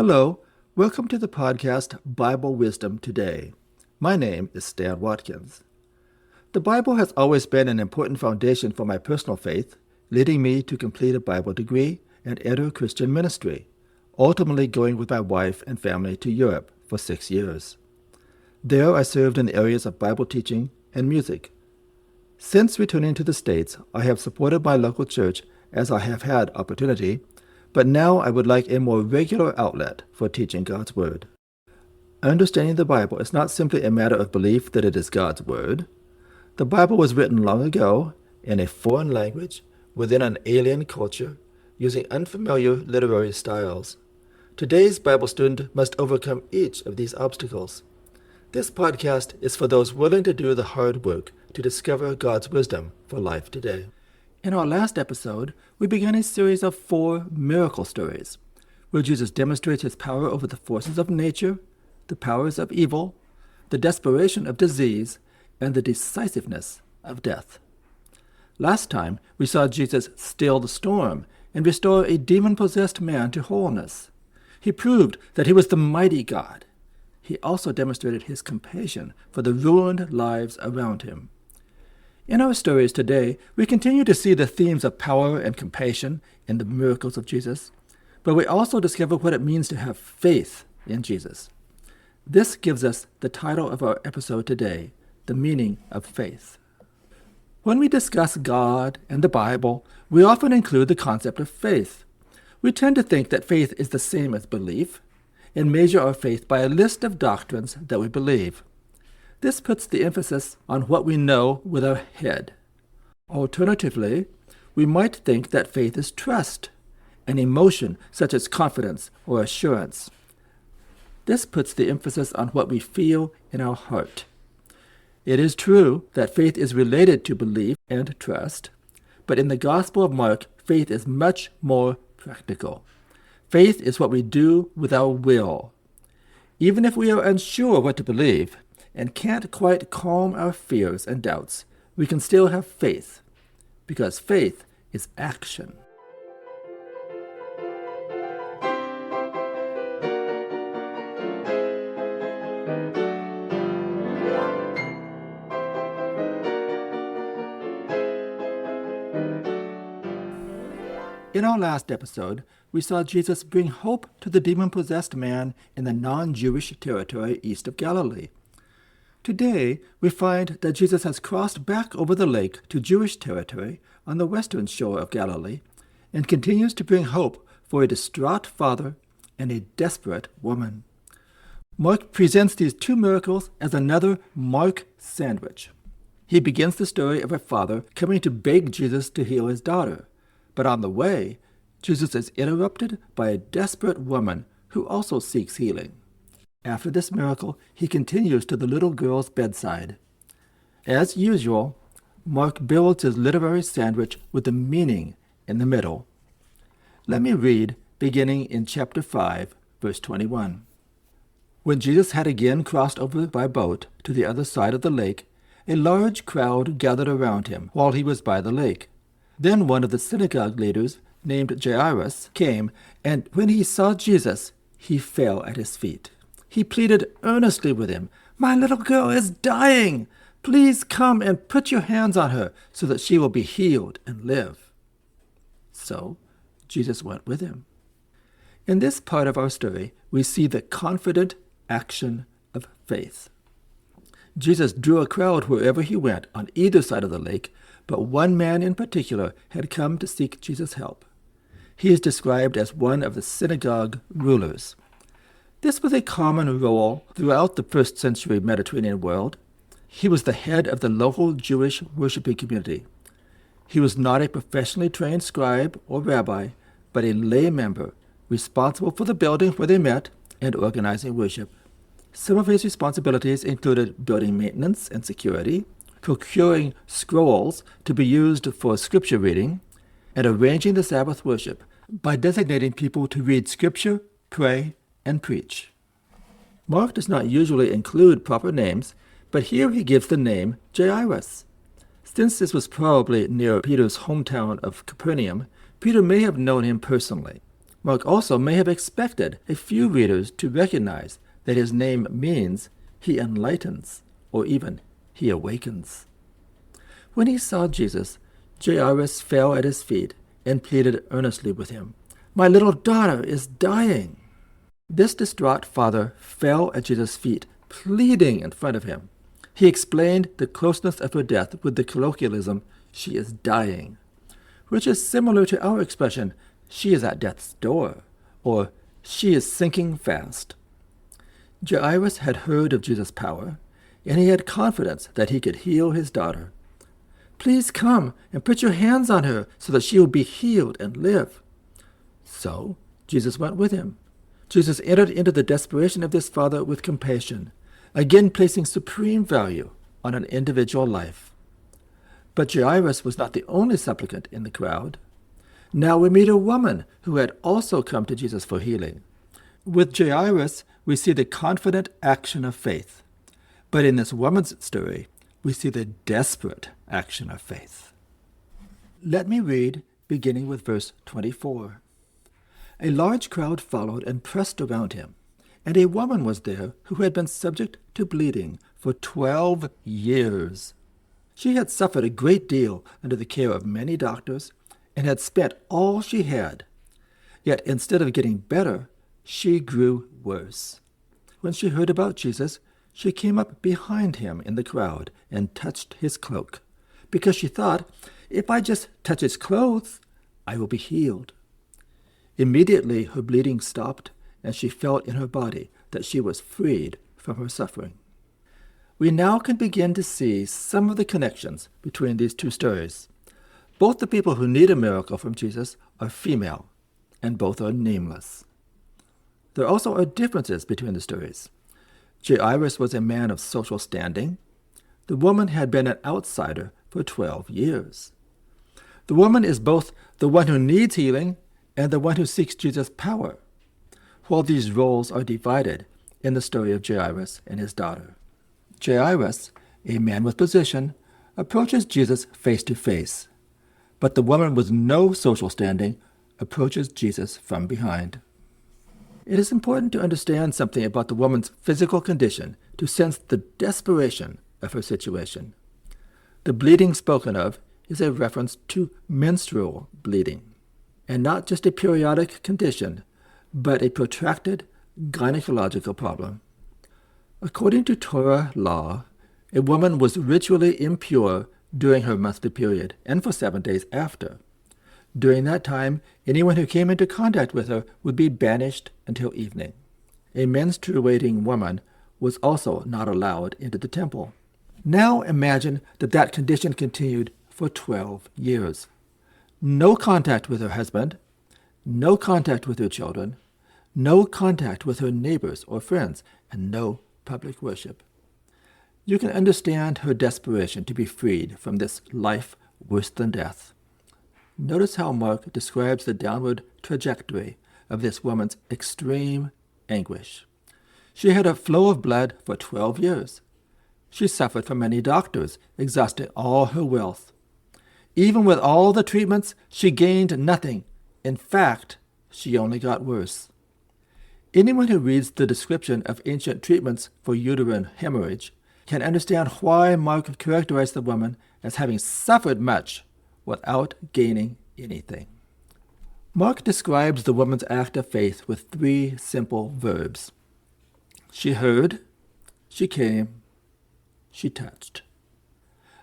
Hello, welcome to the podcast Bible Wisdom Today. My name is Stan Watkins. The Bible has always been an important foundation for my personal faith, leading me to complete a Bible degree and enter Christian ministry, ultimately going with my wife and family to Europe for 6 years. There I served in the areas of Bible teaching and music. Since returning to the States, I have supported my local church as I have had opportunity, but now I would like a more regular outlet for teaching God's Word. Understanding the Bible is not simply a matter of belief that it is God's Word. The Bible was written long ago in a foreign language within an alien culture using unfamiliar literary styles. Today's Bible student must overcome each of these obstacles. This podcast is for those willing to do the hard work to discover God's wisdom for life today. In our last episode, we began a series of 4 miracle stories, where Jesus demonstrates his power over the forces of nature, the powers of evil, the desperation of disease, and the decisiveness of death. Last time, we saw Jesus still the storm and restore a demon-possessed man to wholeness. He proved that he was the mighty God. He also demonstrated his compassion for the ruined lives around him. In our stories today, we continue to see the themes of power and compassion in the miracles of Jesus, but we also discover what it means to have faith in Jesus. This gives us the title of our episode today, The Meaning of Faith. When we discuss God and the Bible, we often include the concept of faith. We tend to think that faith is the same as belief, and measure our faith by a list of doctrines that we believe. This puts the emphasis on what we know with our head. Alternatively, we might think that faith is trust, an emotion such as confidence or assurance. This puts the emphasis on what we feel in our heart. It is true that faith is related to belief and trust, but in the Gospel of Mark, faith is much more practical. Faith is what we do with our will. Even if we are unsure what to believe, and can't quite calm our fears and doubts, we can still have faith, because faith is action. In our last episode, we saw Jesus bring hope to the demon-possessed man in the non-Jewish territory east of Galilee. Today, we find that Jesus has crossed back over the lake to Jewish territory on the western shore of Galilee and continues to bring hope for a distraught father and a desperate woman. Mark presents these 2 miracles as another Mark sandwich. He begins the story of a father coming to beg Jesus to heal his daughter, but on the way, Jesus is interrupted by a desperate woman who also seeks healing. After this miracle, he continues to the little girl's bedside. As usual, Mark builds his literary sandwich with the meaning in the middle. Let me read, beginning in chapter 5, verse 21. When Jesus had again crossed over by boat to the other side of the lake, a large crowd gathered around him while he was by the lake. Then one of the synagogue leaders, named Jairus, came, and when he saw Jesus, he fell at his feet. He pleaded earnestly with him, "My little girl is dying. Please come and put your hands on her so that she will be healed and live." So Jesus went with him. In this part of our story, we see the confident action of faith. Jesus drew a crowd wherever he went on either side of the lake, but one man in particular had come to seek Jesus' help. He is described as one of the synagogue rulers. This was a common role throughout the first century Mediterranean world. He was the head of the local Jewish worshiping community. He was not a professionally trained scribe or rabbi, but a lay member responsible for the building where they met and organizing worship. Some of his responsibilities included building maintenance and security, procuring scrolls to be used for scripture reading, and arranging the Sabbath worship by designating people to read scripture, pray, and preach. Mark does not usually include proper names, but here he gives the name Jairus. Since this was probably near Peter's hometown of Capernaum, Peter may have known him personally. Mark also may have expected a few readers to recognize that his name means he enlightens, or even he awakens. When he saw Jesus, Jairus fell at his feet and pleaded earnestly with him, "My little daughter is dying." This distraught father fell at Jesus' feet, pleading in front of him. He explained the closeness of her death with the colloquialism, "she is dying," which is similar to our expression, "she is at death's door," or "she is sinking fast." Jairus had heard of Jesus' power, and he had confidence that he could heal his daughter. "Please come and put your hands on her so that she will be healed and live." So Jesus went with him. Jesus entered into the desperation of this father with compassion, again placing supreme value on an individual life. But Jairus was not the only supplicant in the crowd. Now we meet a woman who had also come to Jesus for healing. With Jairus, we see the confident action of faith. But in this woman's story, we see the desperate action of faith. Let me read, beginning with verse 24. A large crowd followed and pressed around him, and a woman was there who had been subject to bleeding for 12 years. She had suffered a great deal under the care of many doctors and had spent all she had. Yet instead of getting better, she grew worse. When she heard about Jesus, she came up behind him in the crowd and touched his cloak, because she thought, "If I just touch his clothes, I will be healed." Immediately her bleeding stopped, and she felt in her body that she was freed from her suffering. We now can begin to see some of the connections between these two stories. Both the people who need a miracle from Jesus are female, and both are nameless. There also are differences between the stories. Jairus was a man of social standing. The woman had been an outsider for 12 years. The woman is both the one who needs healing and the one who seeks Jesus' power, while these roles are divided in the story of Jairus and his daughter. Jairus, a man with position, approaches Jesus face to face, but the woman with no social standing approaches Jesus from behind. It is important to understand something about the woman's physical condition to sense the desperation of her situation. The bleeding spoken of is a reference to menstrual bleeding, and not just a periodic condition, but a protracted gynecological problem. According to Torah law, a woman was ritually impure during her monthly period and for 7 days after. During that time, anyone who came into contact with her would be banished until evening. A menstruating woman was also not allowed into the temple. Now imagine that condition continued for 12 years. No contact with her husband, no contact with her children, no contact with her neighbors or friends, and no public worship. You can understand her desperation to be freed from this life worse than death. Notice how Mark describes the downward trajectory of this woman's extreme anguish. She had a flow of blood for 12 years. She suffered from many doctors, exhausting all her wealth. Even with all the treatments, she gained nothing. In fact, she only got worse. Anyone who reads the description of ancient treatments for uterine hemorrhage can understand why Mark characterized the woman as having suffered much without gaining anything. Mark describes the woman's act of faith with 3 simple verbs. She heard, she came, she touched.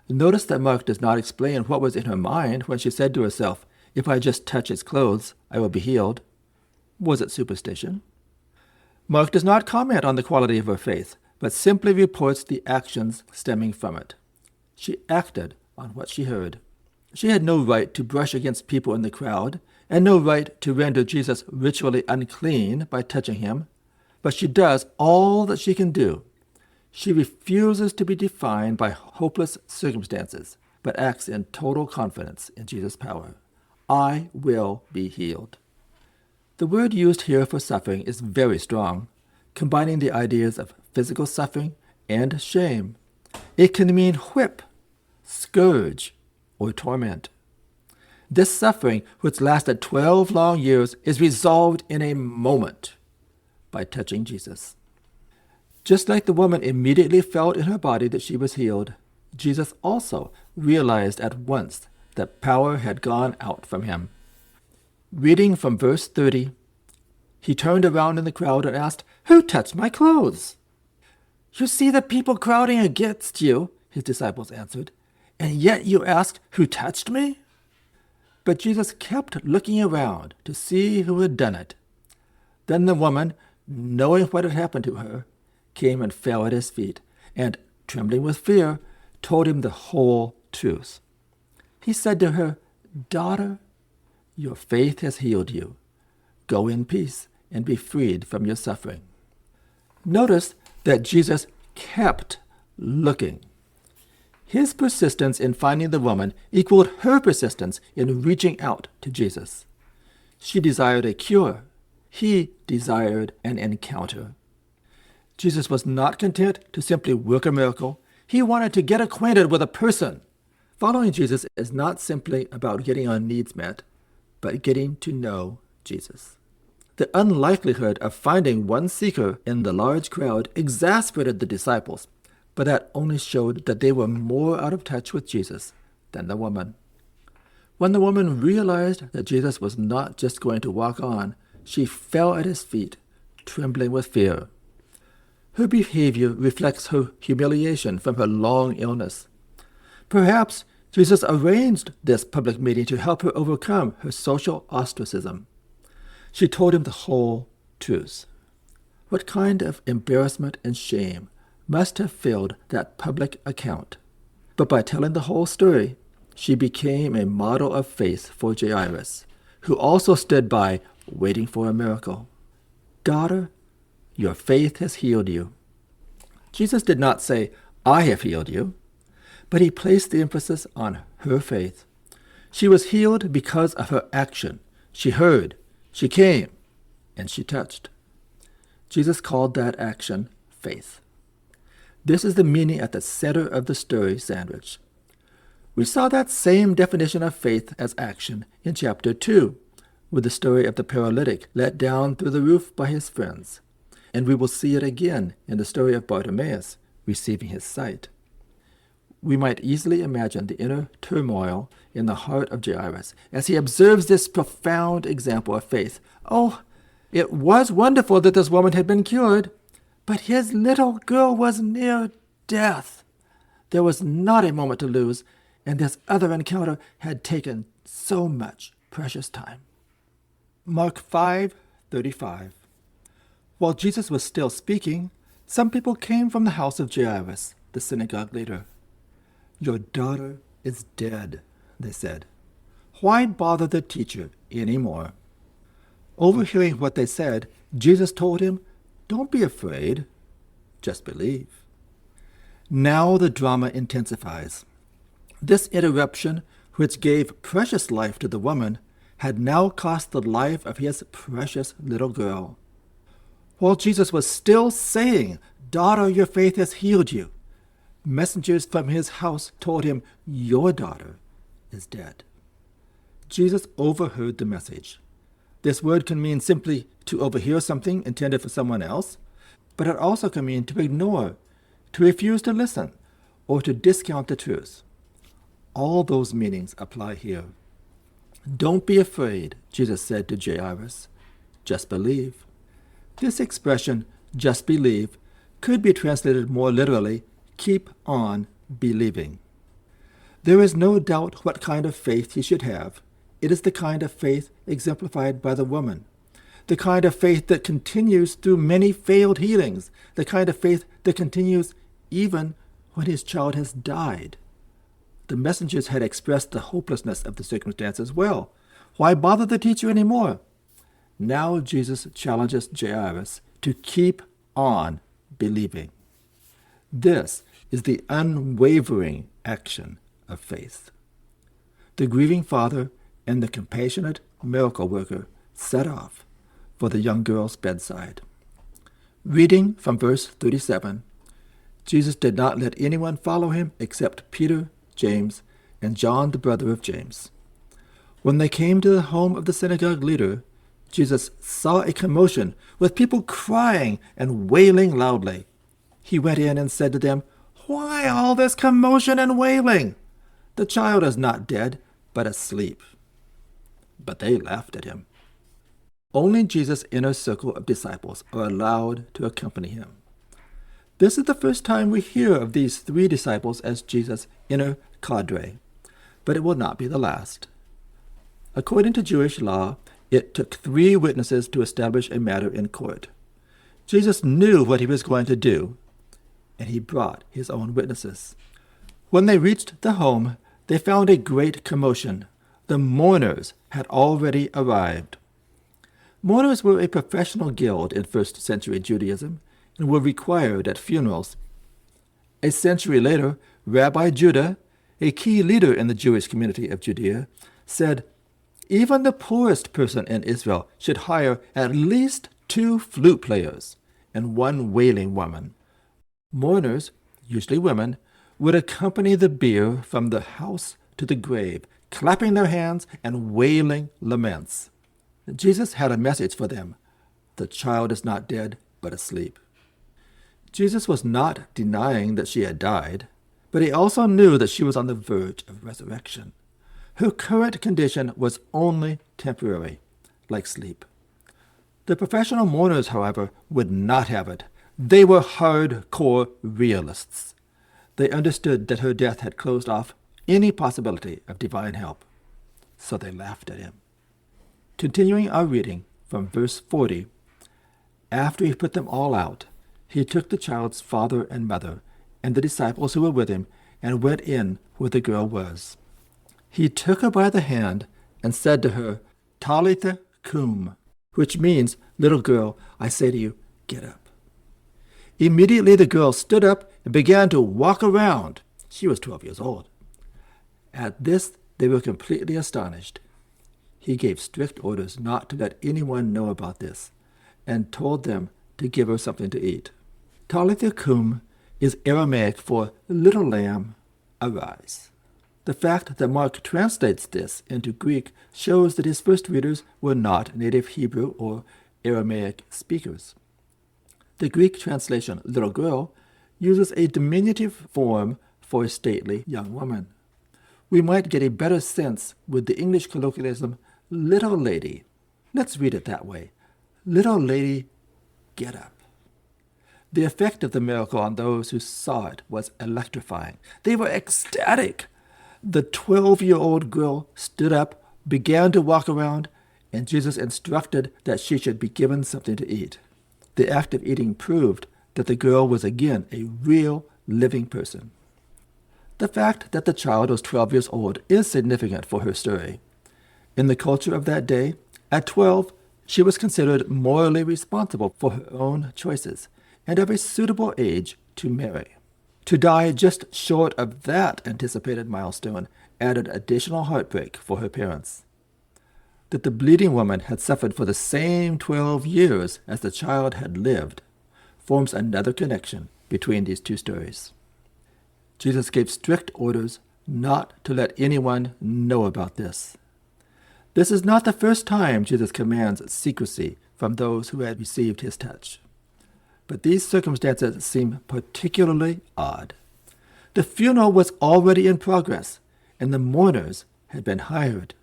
Notice that Mark does not explain what was in her mind when she said to herself, "If I just touch his clothes, I will be healed." Was it superstition? Mark does not comment on the quality of her faith, but simply reports the actions stemming from it. She acted on what she heard. She had no right to brush against people in the crowd, and no right to render Jesus ritually unclean by touching him, but she does all that she can do. She refuses to be defined by hopeless circumstances, but acts in total confidence in Jesus' power. I will be healed. The word used here for suffering is very strong, combining the ideas of physical suffering and shame. It can mean whip, scourge, or torment. This suffering, which lasted 12 long years, is resolved in a moment by touching Jesus. Just like the woman immediately felt in her body that she was healed, Jesus also realized at once that power had gone out from him. Reading from verse 30, he turned around in the crowd and asked, "Who touched my clothes?" "You see the people crowding against you," his disciples answered, "and yet you asked, 'Who touched me?'" But Jesus kept looking around to see who had done it. Then the woman, knowing what had happened to her, came and fell at his feet, and, trembling with fear, told him the whole truth. He said to her, "Daughter, your faith has healed you. Go in peace and be freed from your suffering." Notice that Jesus kept looking. His persistence in finding the woman equaled her persistence in reaching out to Jesus. She desired a cure. He desired an encounter. Jesus was not content to simply work a miracle. He wanted to get acquainted with a person. Following Jesus is not simply about getting our needs met, but getting to know Jesus. The unlikelihood of finding one seeker in the large crowd exasperated the disciples, but that only showed that they were more out of touch with Jesus than the woman. When the woman realized that Jesus was not just going to walk on, she fell at his feet, trembling with fear. Her behavior reflects her humiliation from her long illness. Perhaps Jesus arranged this public meeting to help her overcome her social ostracism. She told him the whole truth. What kind of embarrassment and shame must have filled that public account? But by telling the whole story, she became a model of faith for Jairus, who also stood by waiting for a miracle. "Daughter, your faith has healed you." Jesus did not say, "I have healed you," but he placed the emphasis on her faith. She was healed because of her action. She heard, she came, and she touched. Jesus called that action faith. This is the meaning at the center of the story sandwich. We saw that same definition of faith as action in chapter 2, with the story of the paralytic let down through the roof by his friends. And we will see it again in the story of Bartimaeus receiving his sight. We might easily imagine the inner turmoil in the heart of Jairus as he observes this profound example of faith. Oh, it was wonderful that this woman had been cured, but his little girl was near death. There was not a moment to lose, and this other encounter had taken so much precious time. Mark 5:35. While Jesus was still speaking, some people came from the house of Jairus, the synagogue leader. "Your daughter is dead," they said. "Why bother the teacher anymore?" Overhearing what they said, Jesus told him, "Don't be afraid, just believe." Now the drama intensifies. This interruption, which gave precious life to the woman, had now cost the life of his precious little girl. While Jesus was still saying, "Daughter, your faith has healed you," messengers from his house told him, "Your daughter is dead." Jesus overheard the message. This word can mean simply to overhear something intended for someone else, but it also can mean to ignore, to refuse to listen, or to discount the truth. All those meanings apply here. "Don't be afraid," Jesus said to Jairus. "Just believe." This expression, "just believe," could be translated more literally, "keep on believing." There is no doubt what kind of faith he should have. It is the kind of faith exemplified by the woman, the kind of faith that continues through many failed healings, the kind of faith that continues even when his child has died. The messengers had expressed the hopelessness of the circumstances well. Why bother the teacher anymore? Now Jesus challenges Jairus to keep on believing. This is the unwavering action of faith. The grieving father and the compassionate miracle worker set off for the young girl's bedside. Reading from verse 37, Jesus did not let anyone follow him except Peter, James, and John, the brother of James. When they came to the home of the synagogue leader, Jesus saw a commotion with people crying and wailing loudly. He went in and said to them, "Why all this commotion and wailing? The child is not dead, but asleep." But they laughed at him. Only Jesus' inner circle of disciples are allowed to accompany him. This is the first time we hear of these 3 disciples as Jesus' inner cadre, but it will not be the last. According to Jewish law, it took 3 witnesses to establish a matter in court. Jesus knew what he was going to do, and he brought his own witnesses. When they reached the home, they found a great commotion. The mourners had already arrived. Mourners were a professional guild in first-century Judaism and were required at funerals. A century later, Rabbi Judah, a key leader in the Jewish community of Judea, said, "Even the poorest person in Israel should hire at least 2 flute players and 1 wailing woman." Mourners, usually women, would accompany the bier from the house to the grave, clapping their hands and wailing laments. Jesus had a message for them. The child is not dead, but asleep. Jesus was not denying that she had died, but he also knew that she was on the verge of resurrection. Her current condition was only temporary, like sleep. The professional mourners, however, would not have it. They were hardcore realists. They understood that her death had closed off any possibility of divine help, so they laughed at him. Continuing our reading from verse 40, after he put them all out, he took the child's father and mother and the disciples who were with him and went in where the girl was. He took her by the hand and said to her, "Talitha cum," which means, "Little girl, I say to you, get up." Immediately the girl stood up and began to walk around. She was 12 years old. At this they were completely astonished. He gave strict orders not to let anyone know about this, and told them to give her something to eat. Talitha cum is Aramaic for "little lamb, arise." The fact that Mark translates this into Greek shows that his first readers were not native Hebrew or Aramaic speakers. The Greek translation, little girl, uses a diminutive form for a stately young woman. We might get a better sense with the English colloquialism, little lady. Let's read it that way. Little lady, get up. The effect of the miracle on those who saw it was electrifying. They were ecstatic. The 12-year-old girl stood up, began to walk around, and Jesus instructed that she should be given something to eat. The act of eating proved that the girl was again a real, living person. The fact that the child was 12 years old is significant for her story. In the culture of that day, at 12, she was considered morally responsible for her own choices and of a suitable age to marry. To die just short of that anticipated milestone added additional heartbreak for her parents. That the bleeding woman had suffered for the same 12 years as the child had lived forms another connection between these 2 stories. Jesus gave strict orders not to let anyone know about this. This is not the first time Jesus commands secrecy from those who had received his touch. But these circumstances seem particularly odd. The funeral was already in progress, and the mourners had been hired.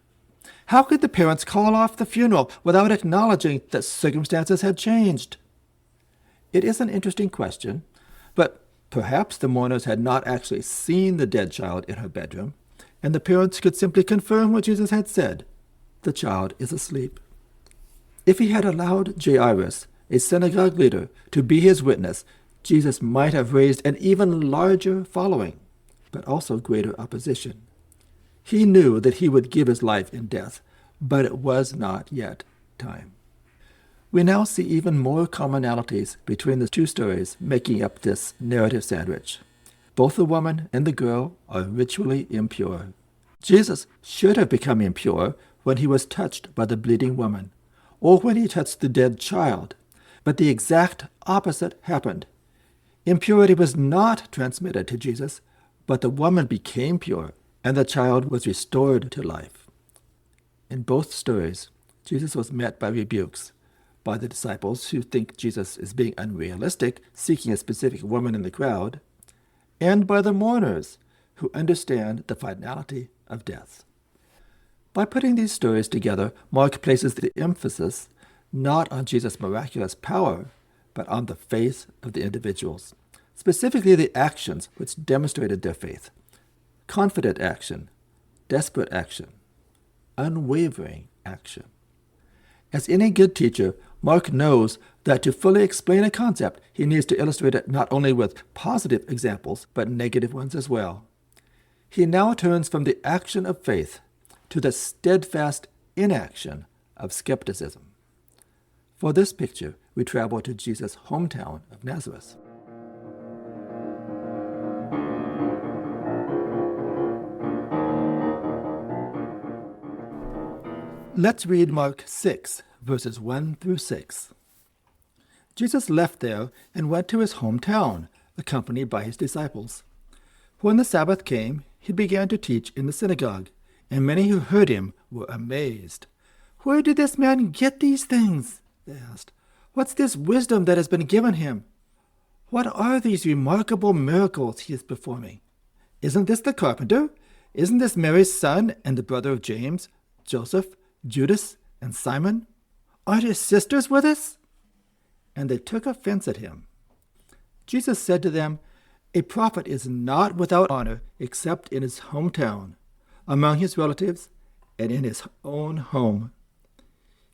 How could the parents call off the funeral without acknowledging that circumstances had changed? It is an interesting question, but perhaps the mourners had not actually seen the dead child in her bedroom, and the parents could simply confirm what Jesus had said. The child is asleep. If he had allowed Jairus, a synagogue leader, to be his witness, Jesus might have raised an even larger following, but also greater opposition. He knew that he would give his life in death, but it was not yet time. We now see even more commonalities between the 2 stories making up this narrative sandwich. Both the woman and the girl are ritually impure. Jesus should have become impure when he was touched by the bleeding woman, or when he touched the dead child, but the exact opposite happened. Impurity was not transmitted to Jesus, but the woman became pure, and the child was restored to life. In both stories, Jesus was met by rebukes by the disciples who think Jesus is being unrealistic, seeking a specific woman in the crowd, and by the mourners who understand the finality of death. By putting these stories together, Mark places the emphasis not on Jesus' miraculous power, but on the faith of the individuals, specifically the actions which demonstrated their faith. Confident action, desperate action, unwavering action. As any good teacher, Mark knows that to fully explain a concept, he needs to illustrate it not only with positive examples, but negative ones as well. He now turns from the action of faith to the steadfast inaction of skepticism. For this picture, we travel to Jesus' hometown of Nazareth. Let's read Mark 6, verses 1 through 6. Jesus left there and went to his hometown, accompanied by his disciples. When the Sabbath came, he began to teach in the synagogue, and many who heard him were amazed. "Where did this man get these things?" they asked. "What's this wisdom that has been given him? What are these remarkable miracles he is performing? Isn't this the carpenter? Isn't this Mary's son and the brother of James, Joseph, Judas, and Simon? Aren't his sisters with us?" And they took offense at him. Jesus said to them, "A prophet is not without honor except in his hometown, among his relatives, and in his own home."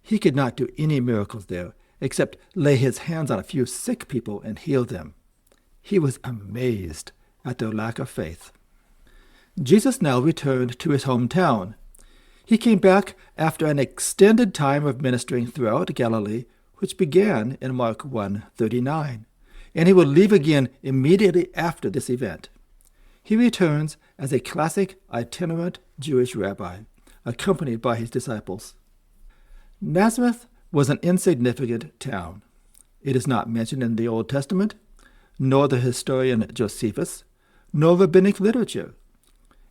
He could not do any miracles there, except lay his hands on a few sick people and heal them. He was amazed at their lack of faith. Jesus now returned to his hometown. He came back after an extended time of ministering throughout Galilee, which began in Mark 1:39, and he will leave again immediately after this event. He returns as a classic itinerant Jewish rabbi, accompanied by his disciples. Nazareth was an insignificant town. It is not mentioned in the Old Testament, nor the historian Josephus, nor rabbinic literature.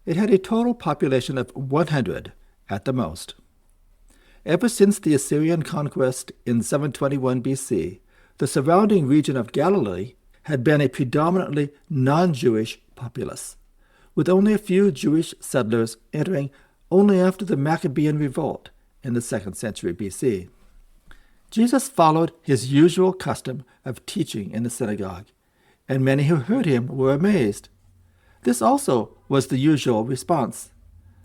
It had a total population of 100 at the most. Ever since the Assyrian conquest in 721 BC, the surrounding region of Galilee had been a predominantly non-Jewish populace, with only a few Jewish settlers entering only after the Maccabean revolt in the 2nd century BC. Jesus followed his usual custom of teaching in the synagogue, and many who heard him were amazed. This also was the usual response.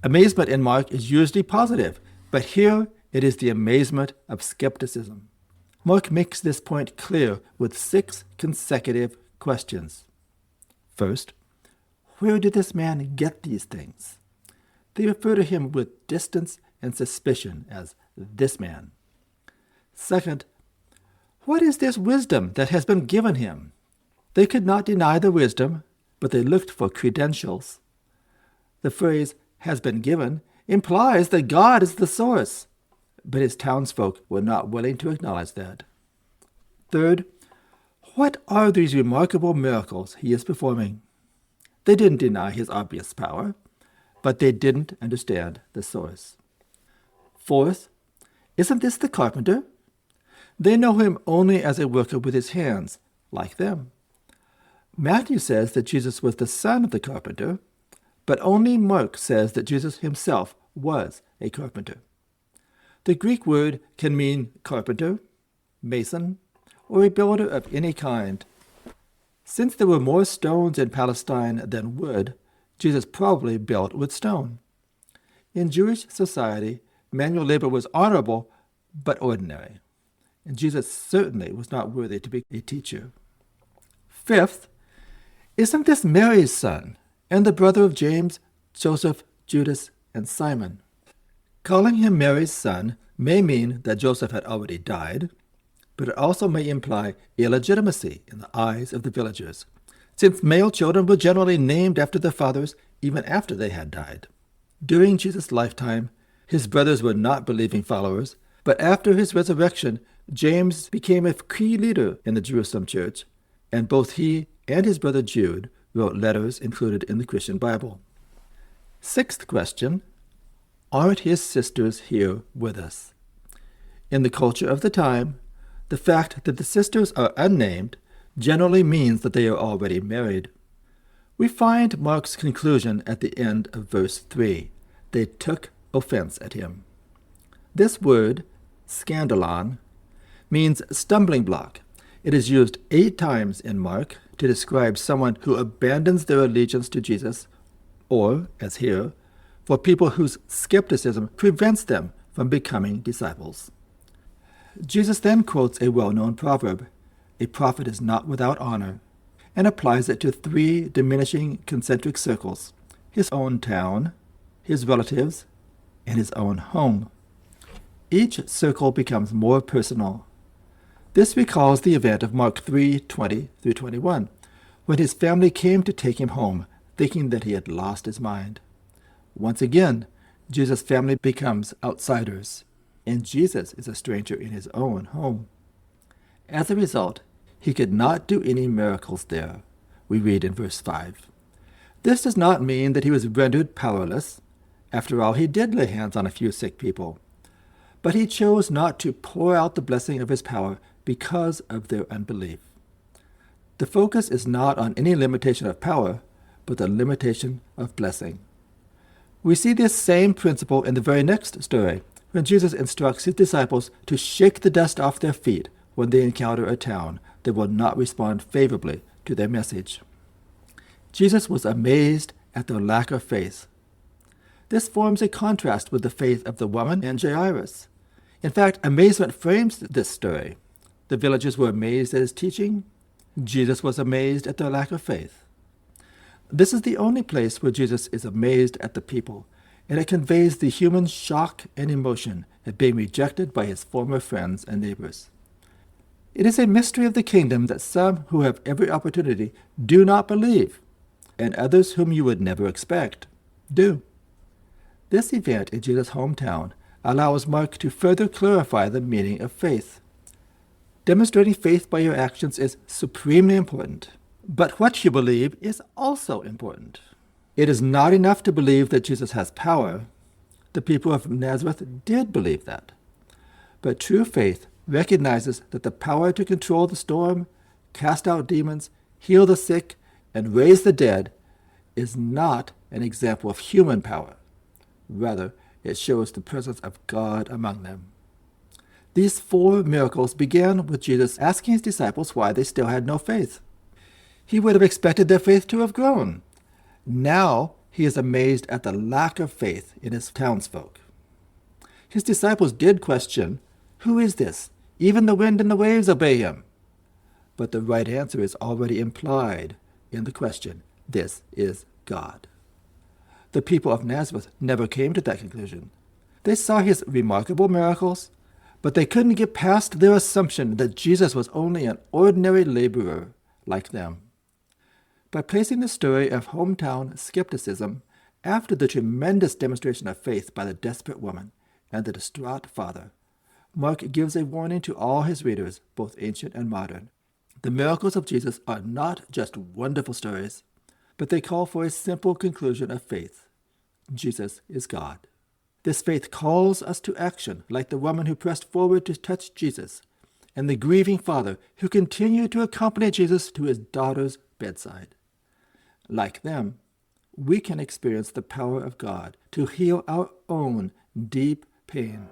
Amazement in Mark is usually positive, but here it is the amazement of skepticism. Mark makes this point clear with 6 consecutive questions. First, where did this man get these things? They refer to him with distance and suspicion as this man. Second, what is this wisdom that has been given him? They could not deny the wisdom, but they looked for credentials. The phrase has been given implies that God is the source, but his townsfolk were not willing to acknowledge that. Third, what are these remarkable miracles he is performing? They didn't deny his obvious power, but they didn't understand the source. Fourth, isn't this the carpenter? They know him only as a worker with his hands, like them. Matthew says that Jesus was the son of the carpenter, but only Mark says that Jesus himself was a carpenter. The Greek word can mean carpenter, mason, or a builder of any kind. Since there were more stones in Palestine than wood, Jesus probably built with stone. In Jewish society, manual labor was honorable but ordinary, and Jesus certainly was not worthy to be a teacher. Fifth, isn't this Mary's son and the brother of James, Joseph, Judas, and Simon? Calling him Mary's son may mean that Joseph had already died, but it also may imply illegitimacy in the eyes of the villagers, since male children were generally named after their fathers even after they had died. During Jesus' lifetime, his brothers were not believing followers, but after his resurrection, James became a key leader in the Jerusalem church, and both he and his brother Jude wrote letters included in the Christian Bible. Sixth question, aren't his sisters here with us? In the culture of the time, the fact that the sisters are unnamed generally means that they are already married. We find Mark's conclusion at the end of verse 3. They took offense at him. This word, scandalon, means stumbling block. It is used 8 times in Mark to describe someone who abandons their allegiance to Jesus, or, as here, for people whose skepticism prevents them from becoming disciples. Jesus then quotes a well-known proverb, "A prophet is not without honor," and applies it to 3 diminishing concentric circles: his own town, his relatives, and his own home. Each circle becomes more personal. This recalls the event of Mark 3:20-21, when his family came to take him home, thinking that he had lost his mind. Once again, Jesus' family becomes outsiders, and Jesus is a stranger in his own home. As a result, he could not do any miracles there, we read in verse 5. This does not mean that he was rendered powerless. After all, he did lay hands on a few sick people. But he chose not to pour out the blessing of his power because of their unbelief. The focus is not on any limitation of power, but the limitation of blessing. We see this same principle in the very next story, when Jesus instructs his disciples to shake the dust off their feet when they encounter a town that will not respond favorably to their message. Jesus was amazed at their lack of faith. This forms a contrast with the faith of the woman and Jairus. In fact, amazement frames this story. The villagers were amazed at his teaching. Jesus was amazed at their lack of faith. This is the only place where Jesus is amazed at the people, and it conveys the human shock and emotion at being rejected by his former friends and neighbors. It is a mystery of the kingdom that some who have every opportunity do not believe, and others whom you would never expect do. This event in Jesus' hometown allows Mark to further clarify the meaning of faith. Demonstrating faith by your actions is supremely important, but what you believe is also important. It is not enough to believe that Jesus has power. The people of Nazareth did believe that. But true faith recognizes that the power to control the storm, cast out demons, heal the sick, and raise the dead is not an example of human power. Rather, it shows the presence of God among them. These 4 miracles began with Jesus asking his disciples why they still had no faith. He would have expected their faith to have grown. Now he is amazed at the lack of faith in his townsfolk. His disciples did question, "Who is this? Even the wind and the waves obey him." But the right answer is already implied in the question. This is God. The people of Nazareth never came to that conclusion. They saw his remarkable miracles, but they couldn't get past their assumption that Jesus was only an ordinary laborer like them. By placing the story of hometown skepticism after the tremendous demonstration of faith by the desperate woman and the distraught father, Mark gives a warning to all his readers, both ancient and modern. The miracles of Jesus are not just wonderful stories, but they call for a simple conclusion of faith. Jesus is God. This faith calls us to action, like the woman who pressed forward to touch Jesus, and the grieving father who continued to accompany Jesus to his daughter's bedside. Like them, we can experience the power of God to heal our own deep pain.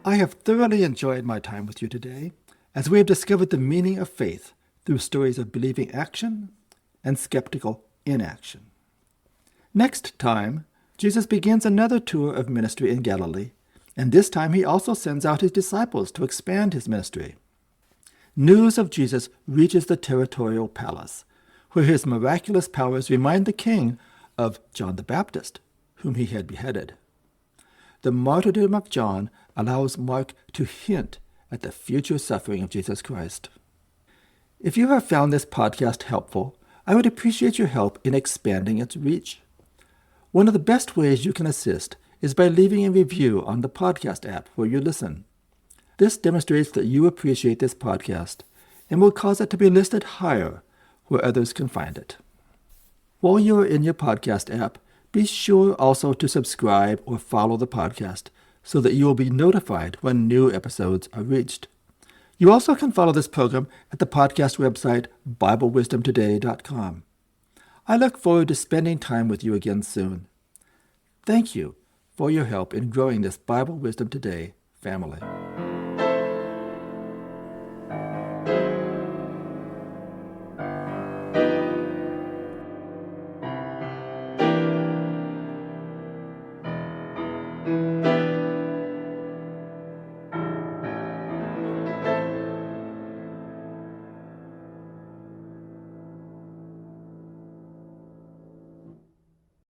I have thoroughly enjoyed my time with you today, as we have discovered the meaning of faith through stories of believing action and skeptical inaction. Next time, Jesus begins another tour of ministry in Galilee, and this time he also sends out his disciples to expand his ministry. News of Jesus reaches the territorial palace, where his miraculous powers remind the king of John the Baptist, whom he had beheaded. The martyrdom of John allows Mark to hint at the future suffering of Jesus Christ. If you have found this podcast helpful, I would appreciate your help in expanding its reach. One of the best ways you can assist is by leaving a review on the podcast app where you listen. This demonstrates that you appreciate this podcast and will cause it to be listed higher where others can find it. While you are in your podcast app, be sure also to subscribe or follow the podcast so that you will be notified when new episodes are reached. You also can follow this program at the podcast website BibleWisdomToday.com. I look forward to spending time with you again soon. Thank you for your help in growing this Bible Wisdom Today family.